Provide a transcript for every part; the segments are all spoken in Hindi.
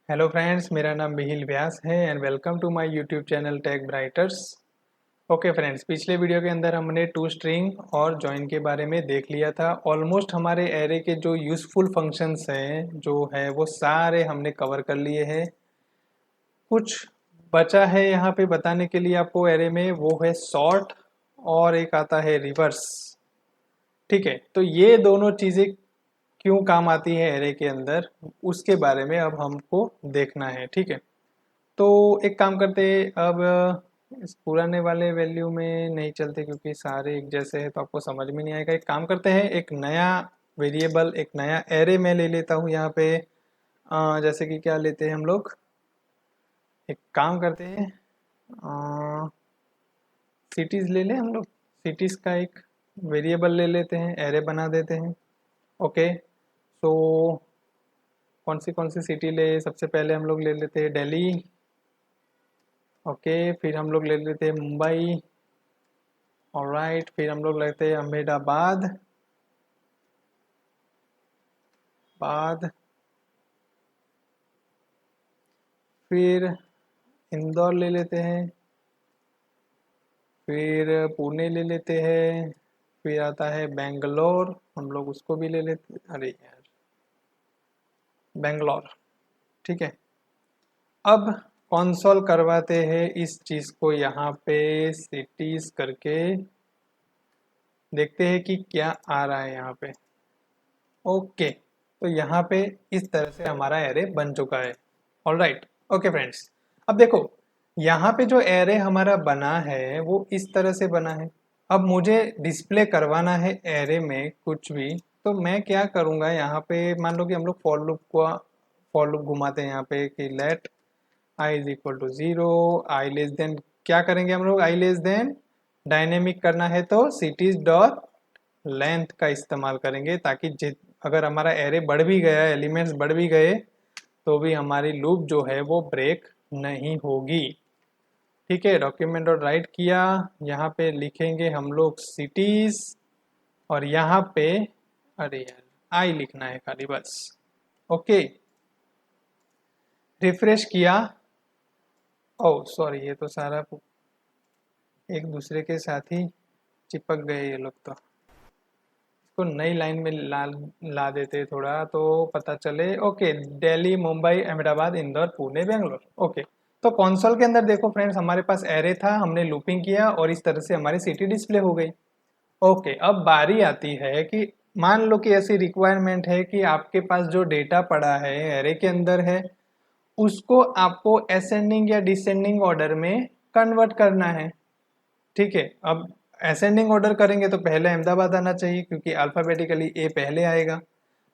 हेलो फ्रेंड्स, मेरा नाम मिहिल व्यास है and welcome to my YouTube channel tech brighters. Okay friends, पिछले वीडियो के अंदर हमने टू स्ट्रिंग और जॉइन के बारे में देख लिया था। ऑलमोस्ट हमारे एरे के जो यूज़फुल फंक्शंस हैं जो है वो सारे हमने कवर कर लिए हैं। कुछ बचा है यहाँ पे बताने के लिए आपको एरे में, वो है सॉर्ट और एक आता है रिवर्स। ठीक है, तो ये दोनों चीज़ें क्यों काम आती है एरे के अंदर, उसके बारे में अब हमको देखना है। ठीक है, तो एक काम करते हैं अब, इस पुराने वाले वैल्यू में नहीं चलते क्योंकि सारे एक जैसे हैं तो आपको समझ में नहीं आएगा। एक काम करते हैं, एक नया वेरिएबल, एक नया एरे में ले लेता हूँ यहाँ पे। जैसे कि क्या लेते हैं हम लोग, एक काम करते हैं, सिटीज़ ले लें हम लोग। सिटीज़ का एक वेरिएबल ले लेते हैं, एरे बना देते हैं। ओके, तो कौन सी सिटी ले, सबसे पहले हम लोग ले लेते हैं दिल्ली। ओके, फिर हम लोग ले लेते हैं मुंबई। ऑलराइट, फिर हम लोग लेते हैं अहमदाबाद बाद, फिर इंदौर ले लेते हैं, फिर पुणे ले लेते हैं, फिर आता है बेंगलोर, हम लोग उसको भी ले लेते हैं। अरे यार, बेंगलोर। ठीक है, अब कंसोल करवाते हैं इस चीज़ को यहाँ पे सिटीज करके, देखते हैं कि क्या आ रहा है यहाँ पे। ओके, तो यहाँ पे इस तरह से हमारा एरे बन चुका है। ऑलराइट, ओके फ्रेंड्स, अब देखो यहाँ पे जो एरे हमारा बना है वो इस तरह से बना है। अब मुझे डिस्प्ले करवाना है एरे में कुछ भी, तो मैं क्या करूँगा, यहाँ पे मान लो कि हम लोग फॉर लूप घुमाते हैं यहाँ पे कि let I is equal to 0, I less than, क्या करेंगे हम लोग, आई लेस देन डायनेमिक करना है तो सिटीज डॉट लेंथ का इस्तेमाल करेंगे, ताकि अगर हमारा एरे बढ़ भी गया, एलिमेंट्स बढ़ भी गए, तो भी हमारी लूप जो है वो ब्रेक नहीं होगी। ठीक है, डॉक्यूमेंट डॉट राइट किया, यहाँ पे लिखेंगे हम लोग सिटीज, और यहाँ पे अरे यार आई लिखना है खाली बस। ओके, रिफ्रेश किया। ओ सॉरी, ये तो सारा एक दूसरे के साथ ही चिपक गए ये लोग, तो इसको नई लाइन में ला देते थोड़ा तो पता चले। ओके, दिल्ली, मुंबई, अहमदाबाद, इंदौर, पुणे, बेंगलोर। ओके, तो कंसोल के अंदर देखो फ्रेंड्स, हमारे पास एरे था, हमने लूपिंग किया और इस तरह से हमारी सिटी डिस्प्ले हो गई। ओके, अब बारी आती है कि मान लो कि ऐसी रिक्वायरमेंट है कि आपके पास जो डेटा पड़ा है एरे के अंदर है, उसको आपको असेंडिंग या डिसेंडिंग ऑर्डर में कन्वर्ट करना है। ठीक है, अब असेंडिंग ऑर्डर करेंगे तो पहले अहमदाबाद आना चाहिए क्योंकि अल्फ़ाबेटिकली ए पहले आएगा,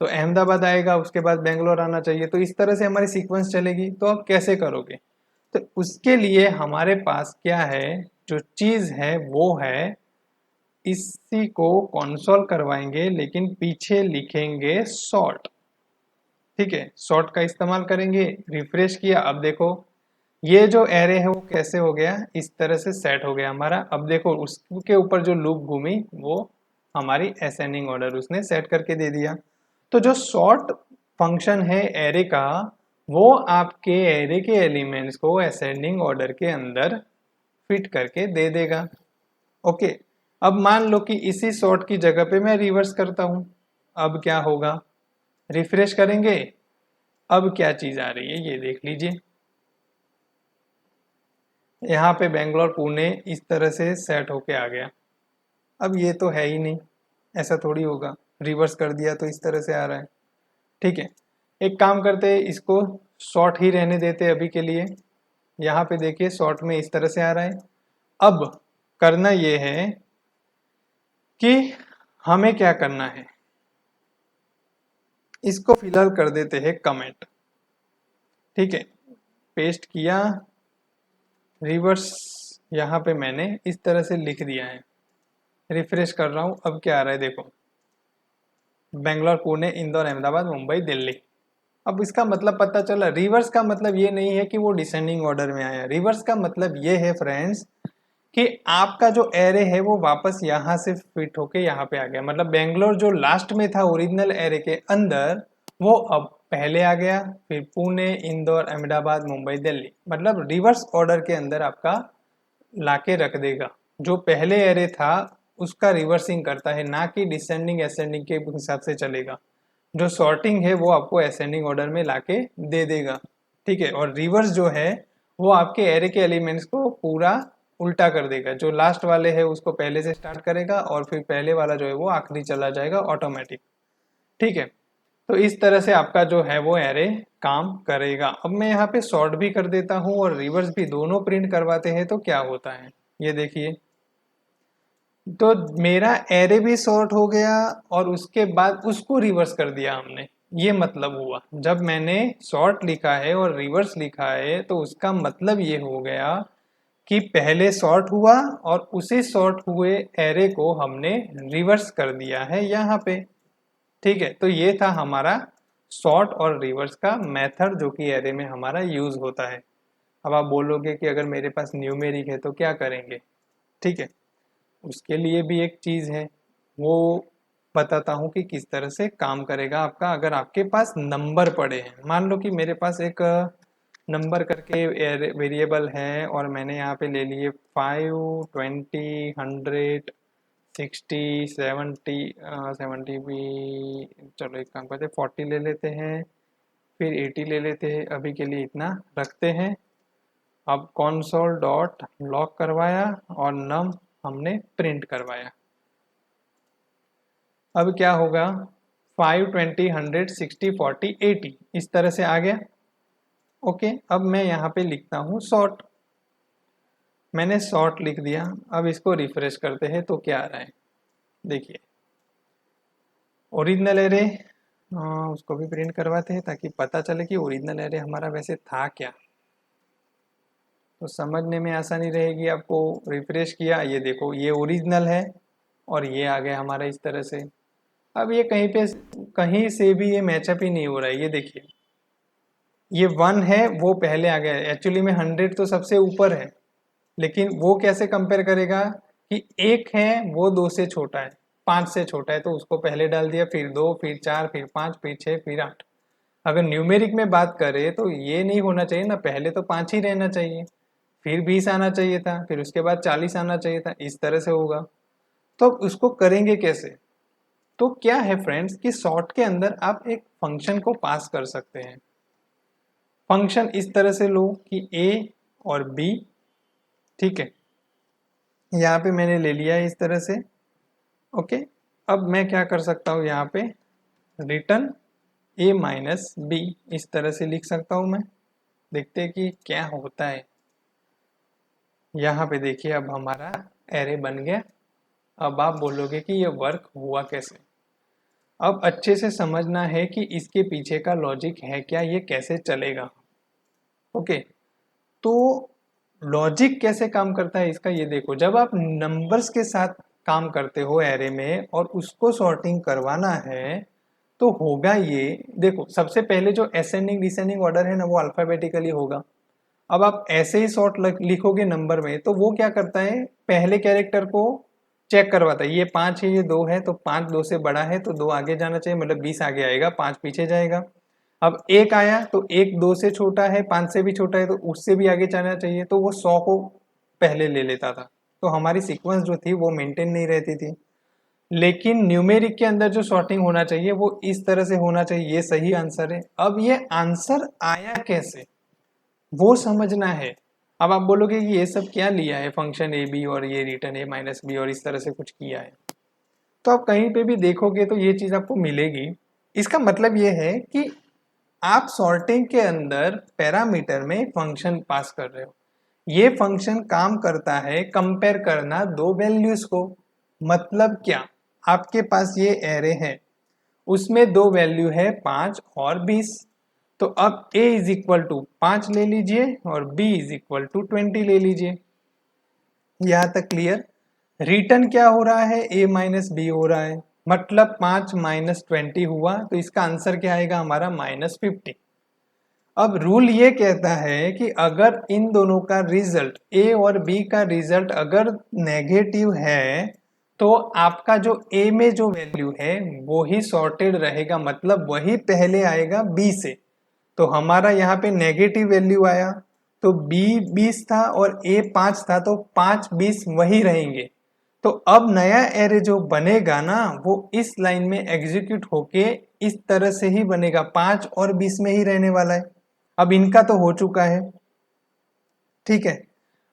तो अहमदाबाद आएगा, उसके बाद बेंगलोर आना चाहिए, तो इस तरह से हमारी सीक्वेंस चलेगी। तो आप कैसे करोगे, तो उसके लिए हमारे पास क्या है, जो चीज़ है वो है, इसी को कंसोल करवाएंगे लेकिन पीछे लिखेंगे सॉर्ट। ठीक है, सॉर्ट का इस्तेमाल करेंगे। रिफ्रेश किया, अब देखो ये जो एरे है वो कैसे हो गया, इस तरह से सेट हो गया हमारा। अब देखो उसके ऊपर जो लूप घूमी वो हमारी असेंडिंग ऑर्डर उसने सेट करके दे दिया। तो जो सॉर्ट फंक्शन है एरे का, वो आपके एरे के एलिमेंट्स को असेंडिंग ऑर्डर के अंदर फिट करके दे देगा। ओके, अब मान लो कि इसी सॉर्ट की जगह पे मैं रिवर्स करता हूं, अब क्या होगा, रिफ्रेश करेंगे, अब क्या चीज आ रही है ये देख लीजिए। यहाँ पे बेंगलोर, पुणे इस तरह से सेट होके आ गया। अब ये तो है ही नहीं, ऐसा थोड़ी होगा, रिवर्स कर दिया तो इस तरह से आ रहा है। ठीक है, एक काम करते हैं, इसको शॉर्ट ही रहने देते अभी के लिए। यहाँ पे देखिए शॉर्ट में इस तरह से आ रहा है। अब करना ये है कि हमें क्या करना है, इसको फिलहाल कर देते हैं कमेंट। ठीक है, पेस्ट किया, रिवर्स यहाँ पे मैंने इस तरह से लिख दिया है। रिफ्रेश कर रहा हूँ, अब क्या आ रहा है देखो, बेंगलोर, पुणे, इंदौर, अहमदाबाद, मुंबई, दिल्ली। अब इसका मतलब पता चला, रिवर्स का मतलब ये नहीं है कि वो डिसेंडिंग ऑर्डर में आया। रिवर्स का मतलब ये है फ्रेंड्स कि आपका जो एरे है वो वापस यहाँ से फिट होके यहाँ पे आ गया। मतलब बेंगलोर जो लास्ट में था ओरिजिनल एरे के अंदर, वो अब पहले आ गया, फिर पुणे, इंदौर, अहमदाबाद, मुंबई, दिल्ली, मतलब रिवर्स ऑर्डर के अंदर आपका लाके रख देगा। जो पहले एरे था उसका रिवर्सिंग करता है, ना कि डिसेंडिंग असेंडिंग के हिसाब से चलेगा। जो सॉर्टिंग है वो आपको असेंडिंग ऑर्डर में लाके दे देगा, ठीक है। और रिवर्स जो है वो आपके एरे के एलिमेंट्स को पूरा उल्टा कर देगा। जो लास्ट वाले है उसको पहले से स्टार्ट करेगा और फिर पहले वाला जो है वो आखिरी चला जाएगा ऑटोमेटिक, ठीक है। तो इस तरह से आपका जो है वो एरे काम करेगा। अब मैं यहाँ पे सॉर्ट भी कर देता हूँ और रिवर्स भी, दोनों प्रिंट करवाते हैं तो क्या होता है ये देखिए। तो मेरा एरे भी सॉर्ट हो गया और उसके बाद उसको रिवर्स कर दिया हमने। ये मतलब हुआ, जब मैंने सॉर्ट लिखा है और रिवर्स लिखा है तो उसका मतलब ये हो गया कि पहले सॉर्ट हुआ और उसी सॉर्ट हुए एरे को हमने रिवर्स कर दिया है यहाँ पे, ठीक है। तो ये था हमारा सॉर्ट और रिवर्स का मेथड जो कि एरे में हमारा यूज होता है। अब आप बोलोगे कि अगर मेरे पास न्यूमेरिक है तो क्या करेंगे, ठीक है। उसके लिए भी एक चीज़ है, वो बताता हूँ कि किस तरह से काम करेगा आपका। अगर आपके पास नंबर पड़े हैं, मान लो कि मेरे पास एक नंबर करके वेरिएबल है और मैंने यहाँ पे ले लिए 5, 20, 100, 60, 70, 70 भी, चलो एक काम करते हैं 40 ले लेते हैं, फिर 80 ले लेते हैं, अभी के लिए इतना रखते हैं। अब console डॉट लॉग करवाया और नम हमने प्रिंट करवाया। अब क्या होगा, 5, 20, 100, 60, 40, 80 इस तरह से आ गया। ओके, अब मैं यहाँ पे लिखता हूँ सॉर्ट। मैंने सॉर्ट लिख दिया। अब इसको रिफ्रेश करते हैं तो क्या आ रहा है देखिए। ओरिजिनल एरे उसको भी प्रिंट करवाते हैं ताकि पता चले कि ओरिजिनल एरे हमारा वैसे था क्या, तो समझने में आसानी रहेगी आपको। रिफ्रेश किया, ये देखो ये ओरिजिनल है और ये आ गया हमारा इस तरह से। अब ये कहीं से भी ये मैचअप ही नहीं हो रहा है, ये देखिए ये 1 है वो पहले आ गया है, एक्चुअली में 100 तो सबसे ऊपर है, लेकिन वो कैसे कंपेयर करेगा कि एक है वो 2 से छोटा है, 5 से छोटा है, तो उसको पहले डाल दिया, फिर 2, फिर 4, फिर 5, फिर 6, फिर 8। अगर न्यूमेरिक में बात करें तो ये नहीं होना चाहिए ना, पहले तो 5 ही रहना चाहिए, फिर 20 आना चाहिए था, फिर उसके बाद 40 आना चाहिए था, इस तरह से होगा। तो अब उसको करेंगे कैसे? तो क्या है फ्रेंड्स कि सॉर्ट के अंदर आप एक फंक्शन को पास कर सकते हैं। फंक्शन इस तरह से लो कि a और b, ठीक है, यहाँ पे मैंने ले लिया है इस तरह से। ओके, अब मैं क्या कर सकता हूँ, यहाँ पे रिटर्न a माइनस b इस तरह से लिख सकता हूँ मैं। देखते हैं कि क्या होता है। यहाँ पे देखिए अब हमारा एरे बन गया। अब आप बोलोगे कि ये वर्क हुआ कैसे। अब अच्छे से समझना है कि इसके पीछे का लॉजिक है क्या, ये कैसे चलेगा। ओके, तो लॉजिक कैसे काम करता है इसका ये देखो। जब आप नंबर्स के साथ काम करते हो एरे में और उसको सॉर्टिंग करवाना है तो होगा ये देखो, सबसे पहले जो असेंडिंग डिसेंडिंग ऑर्डर है ना वो अल्फाबेटिकली होगा। अब आप ऐसे ही शॉर्ट लिखोगे नंबर में तो वो क्या करता है, पहले कैरेक्टर को चेक करवाता है, ये 5 है ये 2 है तो 5 2 से बड़ा है तो 2 आगे जाना चाहिए, मतलब 20 आगे आएगा, 5 पीछे जाएगा। अब 1 आया तो 1 2 से छोटा है, 5 से भी छोटा है तो उससे भी आगे जाना चाहिए, तो वो 100 को पहले ले लेता था। तो हमारी सीक्वेंस जो थी वो मेंटेन नहीं रहती थी। लेकिन न्यूमेरिक के अंदर जो सॉर्टिंग होना चाहिए वो इस तरह से होना चाहिए, ये सही आंसर है। अब ये आंसर आया कैसे वो समझना है। अब आप बोलोगे कि ये सब क्या लिया है फंक्शन ए बी और ये रिटर्न ए माइनस बी और इस तरह से कुछ किया है, तो आप कहीं पे भी देखोगे तो ये चीज आपको मिलेगी। इसका मतलब ये है कि आप सॉर्टिंग के अंदर पैरामीटर में फंक्शन पास कर रहे हो। ये फंक्शन काम करता है कंपेयर करना दो वैल्यूज को। मतलब क्या, आपके पास ये एरे है, उसमें दो वैल्यू है 5 और 20, तो अब a इज इक्वल टू 5 ले लीजिए और b इज इक्वल टू 20 ले लीजिए। यहां तक क्लियर। रिटर्न क्या हो रहा है, a माइनस बी हो रहा है, मतलब 5 माइनस 20 हुआ, तो इसका आंसर क्या आएगा हमारा -50। अब रूल ये कहता है कि अगर इन दोनों का रिजल्ट a और b का रिजल्ट अगर नेगेटिव है तो आपका जो ए में जो वैल्यू है वो ही सॉर्टेड रहेगा, मतलब वही पहले आएगा बी से। तो हमारा यहाँ पे नेगेटिव वैल्यू आया, तो बी 20 था और ए 5 था, तो 5 20 वही रहेंगे। तो अब नया एरे जो बनेगा ना वो इस लाइन में एग्जीक्यूट होके इस तरह से ही बनेगा, 5 और 20 में ही रहने वाला है। अब इनका तो हो चुका है, ठीक है।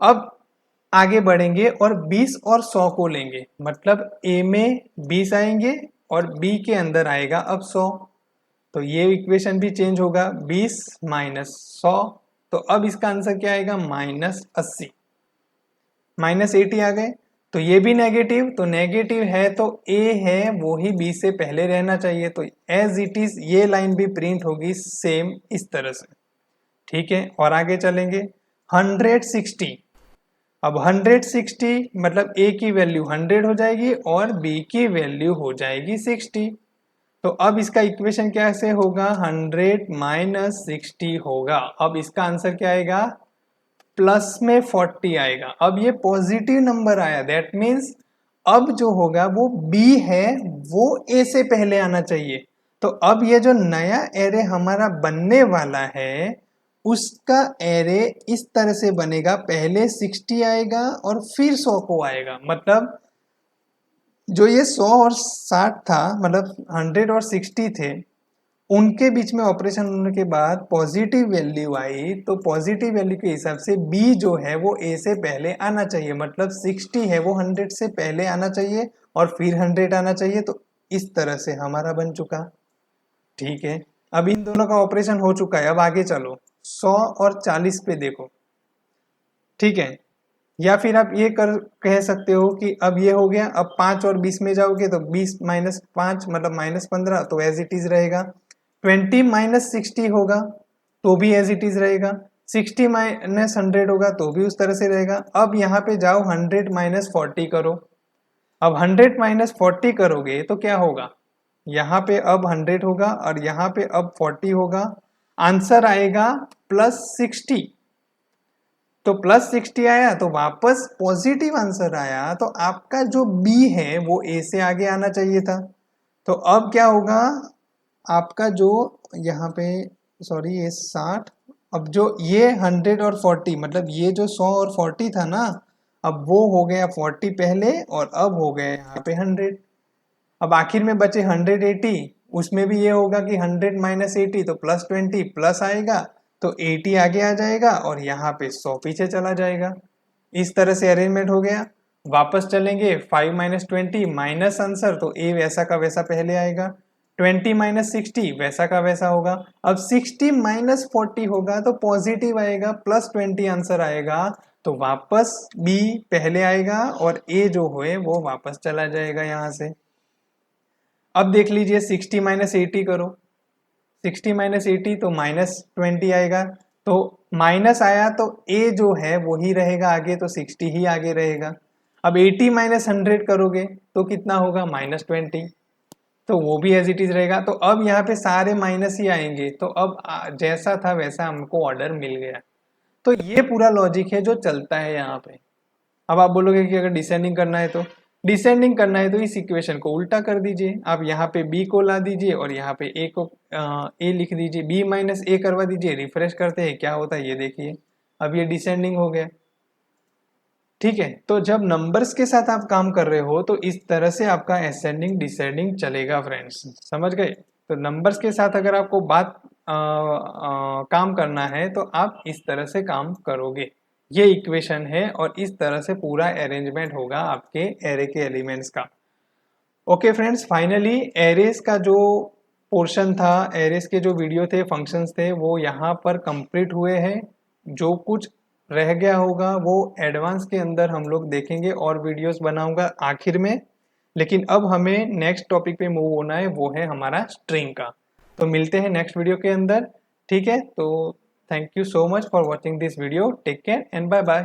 अब आगे बढ़ेंगे और 20 और 100 को लेंगे, मतलब ए में 20 आएंगे और बी के अंदर आएगा अब 100। तो ये इक्वेशन भी चेंज होगा, 20 माइनस 100। तो अब इसका आंसर क्या आएगा, -80। -80 आ गए। तो ये भी नेगेटिव, तो नेगेटिव है तो ए है वो ही बी से पहले रहना चाहिए। तो एज इट इज ये लाइन भी प्रिंट होगी सेम इस तरह से, ठीक है। और आगे चलेंगे 160। अब 160 मतलब ए की वैल्यू 100 हो जाएगी और बी की वैल्यू हो जाएगी 60। तो अब इसका इक्वेशन कैसे होगा, 100 माइनस 60 होगा। अब इसका आंसर क्या आएगा, प्लस में 40 आएगा। अब ये पॉजिटिव नंबर आया, दैट मीन्स अब जो होगा वो बी है वो ए से पहले आना चाहिए। तो अब ये जो नया एरे हमारा बनने वाला है उसका एरे इस तरह से बनेगा, पहले 60 आएगा और फिर 100 को आएगा। मतलब जो ये 100 और 60 था, मतलब 100 और 60 थे, उनके बीच में ऑपरेशन होने के बाद पॉजिटिव वैल्यू आई, तो पॉजिटिव वैल्यू के हिसाब से बी जो है वो ए से पहले आना चाहिए। मतलब 60 है वो 100 से पहले आना चाहिए और फिर 100 आना चाहिए। तो इस तरह से हमारा बन चुका, ठीक है। अब इन दोनों का ऑपरेशन हो चुका है। अब आगे चलो 100 और 40 पे देखो, ठीक है। या फिर आप ये कह सकते हो कि अब ये हो गया, अब 5 और 20 में जाओगे तो 20 माइनस 5 मतलब -15, तो एज इट इज रहेगा। 20 माइनस 60 होगा तो भी एज इट इज रहेगा। 60 माइनस 100 होगा तो भी उस तरह से रहेगा। अब यहाँ पे जाओ 100 माइनस 40 करो। अब 100 माइनस 40 करोगे तो क्या होगा, यहाँ पे अब 100 होगा और यहाँ पे अब 40 होगा। आंसर आएगा +60। तो +60 आया तो वापस पॉजिटिव आंसर आया, तो आपका जो बी है वो ए से आगे आना चाहिए था। तो अब क्या होगा, आपका जो यहाँ पे, सॉरी ये 60, अब जो ये 100 और 40 मतलब ये जो 100 और 40 था ना, अब वो हो गया 40 पहले और अब हो गया यहाँ पे 100। अब आखिर में बचे 180, उसमें भी ये होगा कि 100 माइनस 80 तो +20 प्लस आएगा, तो 80 आगे आ जाएगा और यहाँ पे 100 पीछे चला जाएगा। इस तरह से अरेंजमेंट हो गया। वापस चलेंगे 5 माइनस 20 माइनस आंसर, तो ए वैसा का वैसा पहले आएगा। 20 माइनस 60 वैसा का वैसा होगा। अब 60 माइनस 40 होगा तो पॉजिटिव आएगा, +20 आंसर आएगा। तो वापस बी पहले आएगा और ए जो है वो वापस चला जाएगा यहाँ से। अब देख लीजिए 60 माइनस 80 करो, 60 माइनस 80 तो -20 आएगा। तो माइनस आया तो ए जो है वो ही रहेगा आगे, तो 60 ही आगे रहेगा। अब 80 माइनस 100 करोगे तो कितना होगा, -20, तो वो भी एज इट इज रहेगा। तो अब यहाँ पे सारे माइनस ही आएंगे, तो अब जैसा था वैसा हमको ऑर्डर मिल गया। तो ये पूरा लॉजिक है जो चलता है यहाँ पे। अब आप बोलोगे कि अगर डिसेंडिंग करना है, तो डिसेंडिंग करना है तो इस इक्वेशन को उल्टा कर दीजिए। आप यहाँ पे b को ला दीजिए और यहाँ पे a को a लिख दीजिए, b माइनस a करवा दीजिए। रिफ्रेश करते हैं क्या होता है ये देखिए, अब ये डिसेंडिंग हो गया, ठीक है। तो जब नंबर्स के साथ आप काम कर रहे हो तो इस तरह से आपका असेंडिंग डिसेंडिंग चलेगा फ्रेंड्स, समझ गए। तो नंबर्स के साथ अगर आपको काम करना है तो आप इस तरह से काम करोगे। ये इक्वेशन है और इस तरह से पूरा अरेंजमेंट होगा आपके एरे के एलिमेंट्स का। ओके फ्रेंड्स, फाइनली एरेस का जो पोर्शन था, एरेस के जो वीडियो थे, फंक्शंस थे, वो यहाँ पर कंप्लीट हुए हैं। जो कुछ रह गया होगा वो एडवांस के अंदर हम लोग देखेंगे और वीडियोस बनाऊंगा आखिर में। लेकिन अब हमें नेक्स्ट टॉपिक पे मूव होना है, वो है हमारा स्ट्रिंग का। तो मिलते हैं नेक्स्ट वीडियो के अंदर, ठीक है। तो thank you so much for watching this video, take care and bye bye.